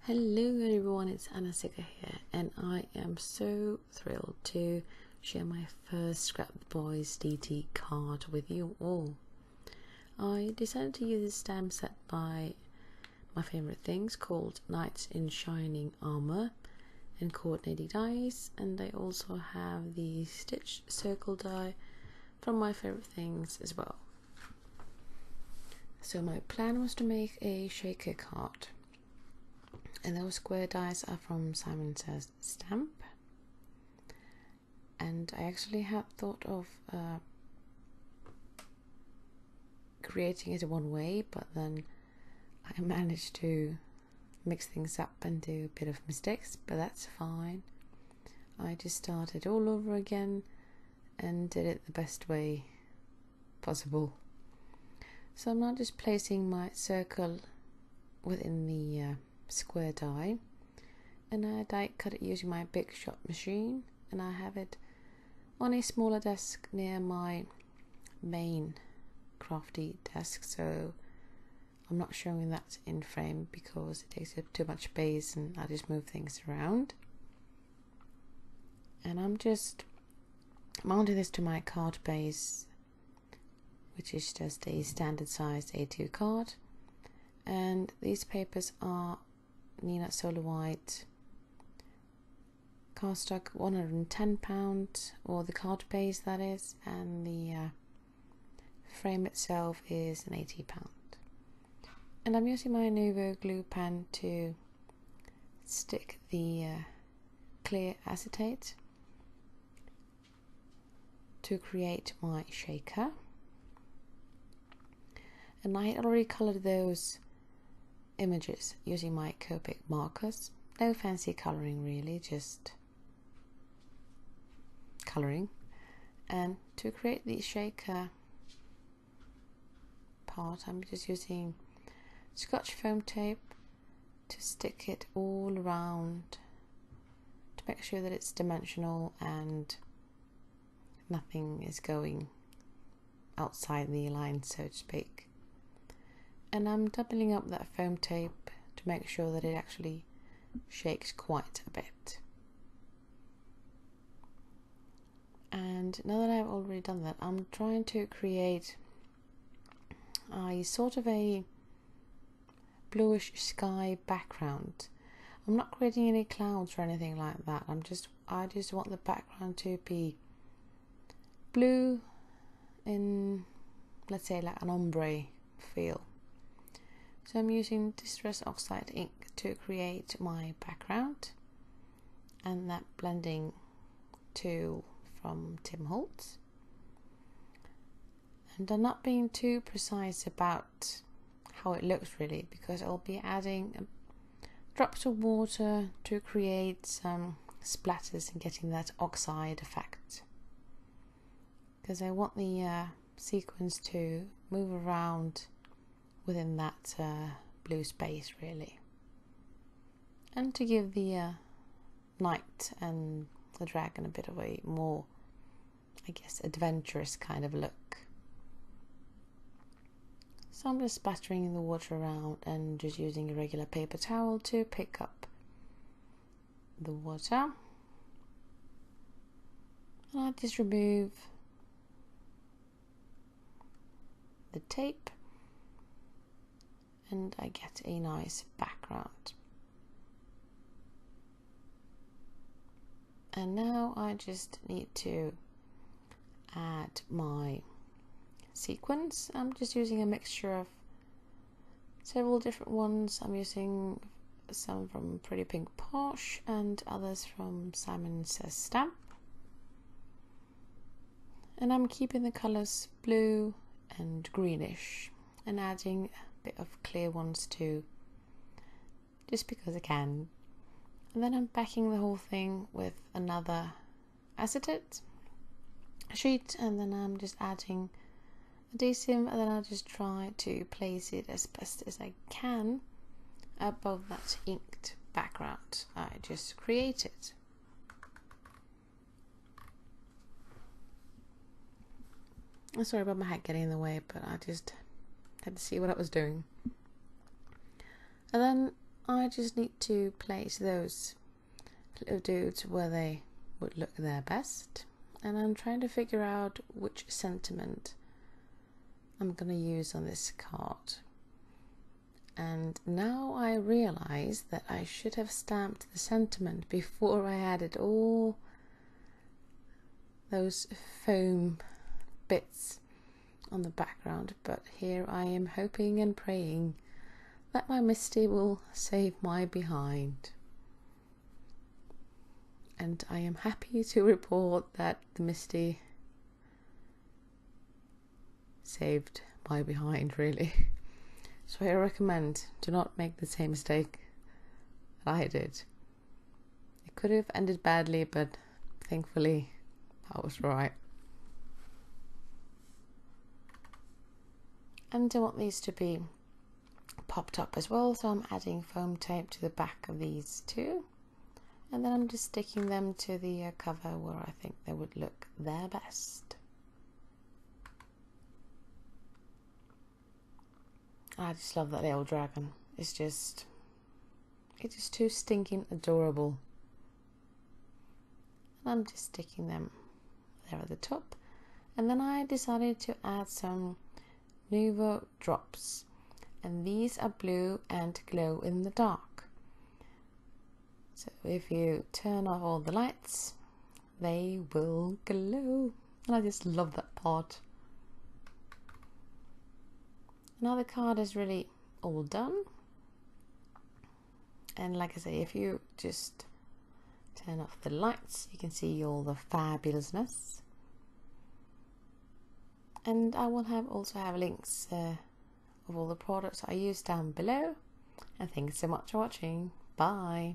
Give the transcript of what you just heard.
Hello everyone, it's Anasika here, and I am so thrilled to share my first Scrap the Boys DT card with you all. I decided to use this stamp set by my favourite things called Knights in Shining Armour and coordinating dies, and I also have the stitched circle die from my favourite things as well. So my plan was to make a shaker card. And those square dies are from Simon Says Stamp. And I actually had thought of creating it one way, but then I managed to mix things up and do a bit of mistakes, but that's fine. I just started all over again and did it the best way possible. So I'm now just placing my circle within the square die, and I die cut it using my big shot machine, and I have it on a smaller desk near my main crafty desk, so I'm not showing that in frame because it takes up too much space and I just move things around. And I'm just mounting this to my card base, which is just a standard sized A2 card, and these papers are Neenah Solar White cardstock, £110, or the card base that is, and the frame itself is an £80. And I'm using my Nuvo glue pen to stick the clear acetate to create my shaker. And I had already coloured those images using my Copic markers. No fancy colouring really, just colouring. And to create the shaker part, I'm just using Scotch foam tape to stick it all around to make sure that it's dimensional and nothing is going outside the line, so to speak. And I'm doubling up that foam tape to make sure that it actually shakes quite a bit. And now that I've already done that, I'm trying to create a sort of a bluish sky background. I'm not creating any clouds or anything like that. I just want the background to be blue in, let's say, like an ombre feel. So I'm using Distress Oxide ink to create my background, and that blending tool from Holtz. And I'm not being too precise about how it looks really, because I'll be adding drops of water to create some splatters and getting that oxide effect, because I want the sequins to move around within that blue space really, and to give the knight and the dragon a bit of a more, I guess, adventurous kind of look. So I'm just splattering the water around and just using a regular paper towel to pick up the water, and I just remove the tape and I get a nice background. And now I just need to add my sequins. I'm just using a mixture of several different ones. I'm using some from Pretty Pink Posh and others from Simon Says Stamp. And I'm keeping the colours blue and greenish and adding bit of clear ones too, just because I can. And then I'm backing the whole thing with another acetate sheet, and then I'm just adding adhesive, and then I'll just try to place it as best as I can above that inked background I just created. I'm sorry about my hat getting in the way, but I just had to see what I was doing. And then I just need to place those little dudes where they would look their best, and I'm trying to figure out which sentiment I'm gonna use on this card. And now I realize that I should have stamped the sentiment before I added all those foam bits on the background, but here I am hoping and praying that my Misty will save my behind. And I am happy to report that the Misty saved my behind, really. So I recommend, do not make the same mistake that I did. It could have ended badly, but thankfully I was right. And I want these to be popped up as well, so I'm adding foam tape to the back of these two, and then I'm just sticking them to the cover where I think they would look their best. I just love that little dragon. It's just too stinking adorable. And I'm just sticking them there at the top, and then I decided to add some Nuvo drops, and these are blue and glow in the dark. So if you turn off all the lights, they will glow, and I just love that part. Now the card is really all done, and like I say, if you just turn off the lights, you can see all the fabulousness. And I will also have links of all the products I use down below. And thanks so much for watching. Bye.